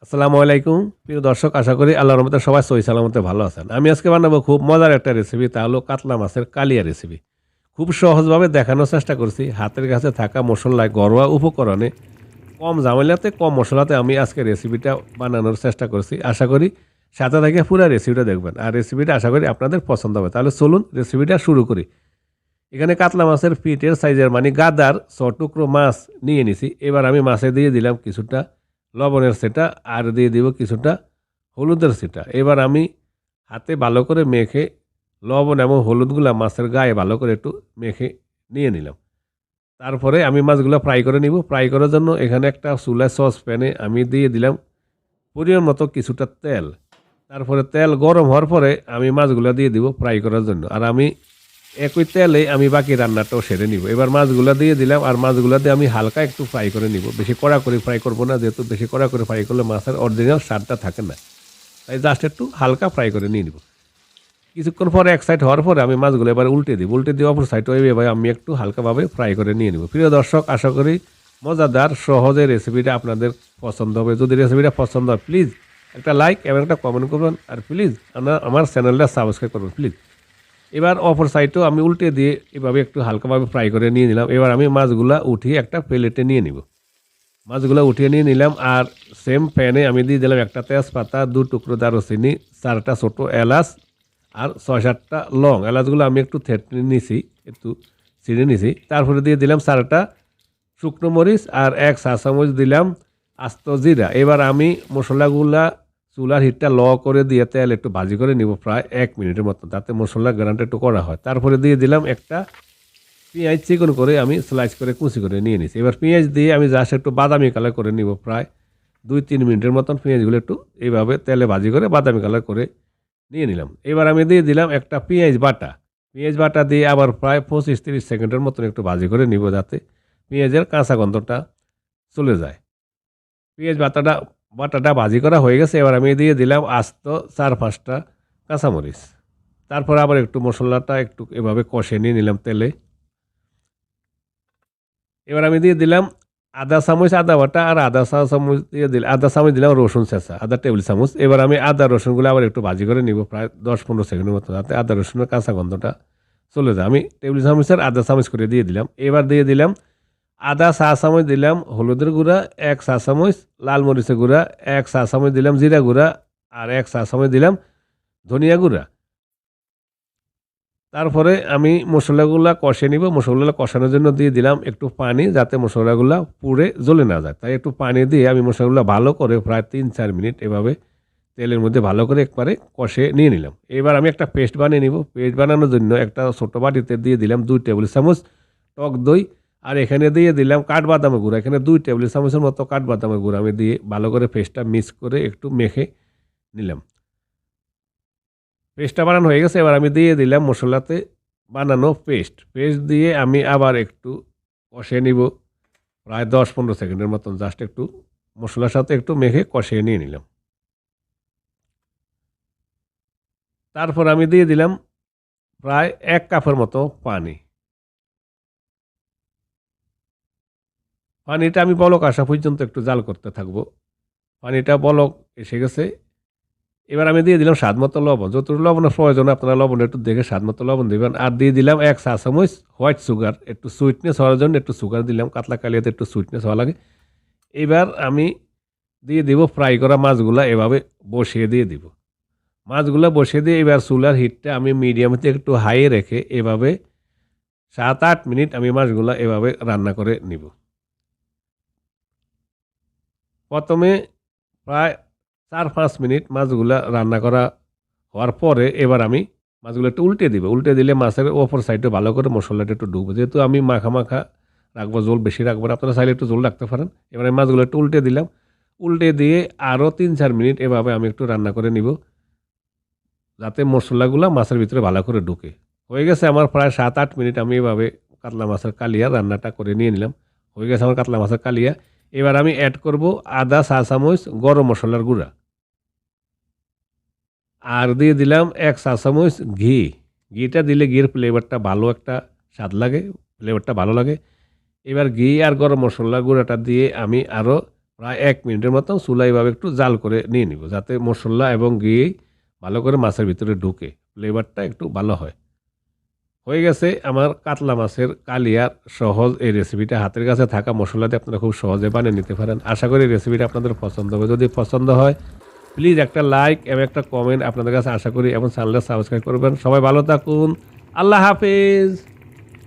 আসসালামু আলাইকুম প্রিয় দর্শক, আশা করি আল্লাহর রহমতে সবাই সহি সালামতে ভালো আছেন। আমি আজকে বানাবো খুব মজার একটা রেসিপি, তা হলো কাতলা মাছের কালিয়া রেসিপি। খুব সহজভাবে দেখানোর চেষ্টা করছি। হাতের কাছে থাকা মশলায় ঘরোয়া উপকরণে কম ঝামেলাতে কম মশলাতে আমি আজকে রেসিপিটা বানানোর চেষ্টা করছি। আশা করি সাথে থেকে পুরো রেসিপিটা দেখবেন, আর রেসিপিটা আশা করি আপনাদের পছন্দ হবে। তাহলে চলুন রেসিপিটা শুরু করি। এখানে কাতলা মাছের পিঠের সাইজের মানে গাদার টুকরো মাছ নিয়ে নিছি। এবার আমি মাছে দিয়ে দিলাম কিছুটা লবণের সেটা, আর দিয়ে দিব কিছুটা হলুদের সেটা। এবার আমি হাতে ভালো করে মেখে লবণ এবং হলুদগুলা মাছের গায়ে ভালো করে একটু মেখে নিয়ে নিলাম। তারপরে আমি মাছগুলো ফ্রাই করে নিব। ফ্রাই করার জন্য এখানে একটা চুলায় সস প্যানে আমি দিয়ে দিলাম পরিমাণ মতো কিছুটা তেল। তারপরে তেল গরম হওয়ার পরে আমি মাছগুলো দিয়ে দিব ফ্রাই করার জন্য। আর আমি একই তেলে আমি বাকি রান্নাটাও সেরে নিব। এবার মাছগুলো দিয়ে দিলাম, আর মাছগুলো দিয়ে আমি হালকা একটু ফ্রাই করে নিব। বেশি কড়া করে ফ্রাই করব না, যেহেতু বেশি কড়া করে ফ্রাই করলে মাছের অরিজিনাল স্বাদটা থাকে না। তাই জাস্ট একটু হালকা ফ্রাই করে নিয়ে নিব। কিছুক্ষণ পরে এক সাইড হওয়ার পরে আমি মাছগুলো এবার উল্টে দিব। উল্টে দিয়ে অপর সাইডও এভাবে আমি একটু হালকাভাবে ফ্রাই করে নিয়ে নিব। প্রিয় দর্শক, আশা করি মজাদার সহজে রেসিপিটা আপনাদের পছন্দ হবে। যদি রেসিপিটা পছন্দ হয় প্লিজ একটা লাইক এবং একটা কমেন্ট করবেন, আর প্লিজ আমার চ্যানেলটা সাবস্ক্রাইব করবেন প্লিজ। এবার অপর সাইডও আমি উল্টে দিয়ে এভাবে একটু হালকাভাবে ফ্রাই করে নিয়ে নিলাম। এবার আমি মাছগুলা উঠিয়ে একটা প্লেটে নিয়ে নিব। মাছগুলো উঠিয়ে নিয়ে নিলাম, আর সেম প্যানে আমি দিয়ে দিলাম একটা তেজপাতা, 2 টুকরো দারুচিনি, 4টা ছোটো এলাচ, আর 6-7টা লং। এলাচগুলো আমি একটু থেঁতলে নিছি, একটু ছিঁড়ে নিছি। তারপরে দিয়ে দিলাম 4টা শুকনো মরিচ, আর 1 চা চামচ দিলাম আস্ত জিরা। এবার আমি মশলাগুলা চুলার হিটটা করে দিয়ে তেল একটু ভাজি করে নিব প্রায় 1 মিনিটের মতো, যাতে মশলার গ্রানটা একটু করা হয়। তারপরে দিয়ে দিলাম একটা পেঁয়াজ চিকন করে আমি স্লাইস করে কুচি করে নিয়ে নিছি। এবার পেঁয়াজ দিয়ে আমি জাস্ট একটু বাদামি কালার করে নিব প্রায় 2-3 মিনিটের মতন। পেঁয়াজগুলো একটু এইভাবে তেলে ভাজি করে বাদামি কালার করে নিয়ে নিলাম। এবার আমি দিয়ে দিলাম একটা পেঁয়াজ বাটা। পেঁয়াজ বাটা দিয়ে আবার প্রায় 25-30 সেকেন্ডের মতন একটু ভাজি করে নিব, যাতে পেঁয়াজের কাঁচা গন্ধটা চলে যায়। পেঁয়াজ বাটাটা ভাজি করা হয়ে গেছে। এবার আমি দিয়ে দিলাম আস্ত 4-5টা কাঁচামরিচ। তারপর আবার একটু মশলাটা একটু এভাবে কষে নিয়ে নিলাম তেলে। এবার আমি দিয়ে দিলাম আধা চামচ আদা বাটা, আর আধা চামচ দিলাম রসুন ছেঁচা, আধা টেবিল চামচ। এবার আমি আদা রসুনগুলো আবার একটু ভাজি করে নিব প্রায় 10-15 সেকেন্ডের মতো, যাতে আদা রসুনের কাঁচা গন্ধটা চলে যায়। আমি টেবিল চামচের আধা চামচ করে দিয়ে দিলাম। এবার দিয়ে দিলাম আধা চা চামচ দিলাম হলুদের গুঁড়া, 1 চা চামচ লাল মরিচের গুঁড়া, 1 চা চামচ দিলাম জিরা গুঁড়া, আর 1 চা চামচ দিলাম ধনিয়া গুঁড়া। তারপরে আমি মশলাগুলা কষে নিব। মশলাগুলো কষানোর জন্য দিয়ে দিলাম একটু পানি, যাতে মশলাগুলা পুড়ে জ্বলে না যায়। তাই একটু পানি দিয়ে আমি মশলাগুলো ভালো করে প্রায় 3-4 মিনিট এভাবে তেলের মধ্যে ভালো করে একবারে কষে নিয়ে নিলাম। এবার আমি একটা পেস্ট বানিয়ে নিব। পেস্ট বানানোর জন্য একটা ছোট বাটিতে দিয়ে দিলাম 2 টেবিল চামচ টক দই, আর এখানে দিয়ে দিলাম কাঠবাদামের গুঁড়া। এখানে 2 টেবিল চামচের মতো কাঠবাদামের গুঁড়া আমি দিয়ে ভালো করে পেস্টটা মিক্স করে একটু মেখে নিলাম। পেস্টটা বানানো হয়ে গেছে। এবার আমি দিয়ে দিলাম মশলাতে বানানো পেস্ট দিয়ে আমি আবার একটু কষিয়ে নিব প্রায় 10-15 সেকেন্ডের মতন। জাস্ট একটু মশলার সাথে একটু মেখে কষিয়ে নিয়ে নিলাম। তারপর আমি দিয়ে দিলাম প্রায় 1 কাপের মতো পানি। পানিটা আমি বলক আসা পর্যন্ত একটু জাল করতে থাকবো। পানিটা বলক এসে গেছে। এবার আমি দিয়ে দিলাম স্বাদমতো লবণ। যতটুকু লবণের প্রয়োজন আপনারা লবণ একটু দেখে স্বাদমতো লবণ দিবেন। আর দিয়ে দিলাম 1 চা চামচ হোয়াইট সুগার। একটু সুইটনেস হওয়ার জন্য একটু সুগার দিলাম। কাতলা কালিয়াতে একটু সুইটনেস হওয়া লাগে। এবার আমি দিয়ে দিব ফ্রাই করা মাছগুলা, এভাবে বসিয়ে দিয়ে দিব। মাছগুলা বসিয়ে দিয়ে এবার চুলার হিটটা আমি মিডিয়ামতে একটু হাই রেখে এভাবে 7-8 মিনিট আমি মাছগুলা এভাবে রান্না করে নিব। প্রথমে প্রায় 4-5 মিনিট মাছগুলা রান্না করা হওয়ার পরে এবার আমি মাছগুলো একটু উল্টে দিব। উল্টে দিলে মাছের অপর সাইডে ভালো করে মশলাটা একটু ঢুকবে। যেহেতু আমি মাখা মাখা রাখবো, ঝোল বেশি রাখবো না, আপনারা চাইলে একটু ঝোল রাখতে পারেন। এবার আমি মাছগুলো একটু উল্টে দিলাম। উল্টে দিয়ে আরও 3-4 মিনিট এভাবে আমি একটু রান্না করে নিব, যাতে মশলাগুলো মাছের ভিতরে ভালো করে ঢুকে। হয়ে গেছে আমার প্রায় 7-8 মিনিট আমি এভাবে কাতলা মাছের কালিয়া রান্নাটা করে নিয়ে নিলাম। হয়ে গেছে আমার কাতলা মাছের কালিয়া। এবার আমি অ্যাড করব আধা চা চামচ গরম মশলার গুঁড়া, আর দিয়ে দিলাম 1 চা চামচ ঘি। ঘিটা দিলে ঘির ফ্লেভারটা ভালো একটা স্বাদ লাগে, ফ্লেভারটা ভালো লাগে। এবার ঘি আর গরম মশলা গুঁড়াটা দিয়ে আমি আরও প্রায় 1 মিনিটের মতন চুলা এভাবে একটু জাল করে নিয়ে নিব, যাতে মসলা এবং ঘি ভালো করে মাছের ভিতরে ঢুকে ফ্লেভারটা একটু ভালো হয়। হয়ে গেছে আমার কাতলা মাছের কালিয়ার সহজ এই রেসিপিটা। হাতের কাছে থাকা মসলা দিয়ে আপনারা খুব সহজে বানিয়ে নিতে পারেন। আশা করি রেসিপিটা আপনাদের পছন্দ হবে। যদি পছন্দ হয় প্লিজ একটা লাইক এবং একটা কমেন্ট আপনাদের কাছে আশা করি, এবং চ্যানেলটা সাবস্ক্রাইব করবেন। সবাই ভালো থাকুন। আল্লাহ হাফেজ।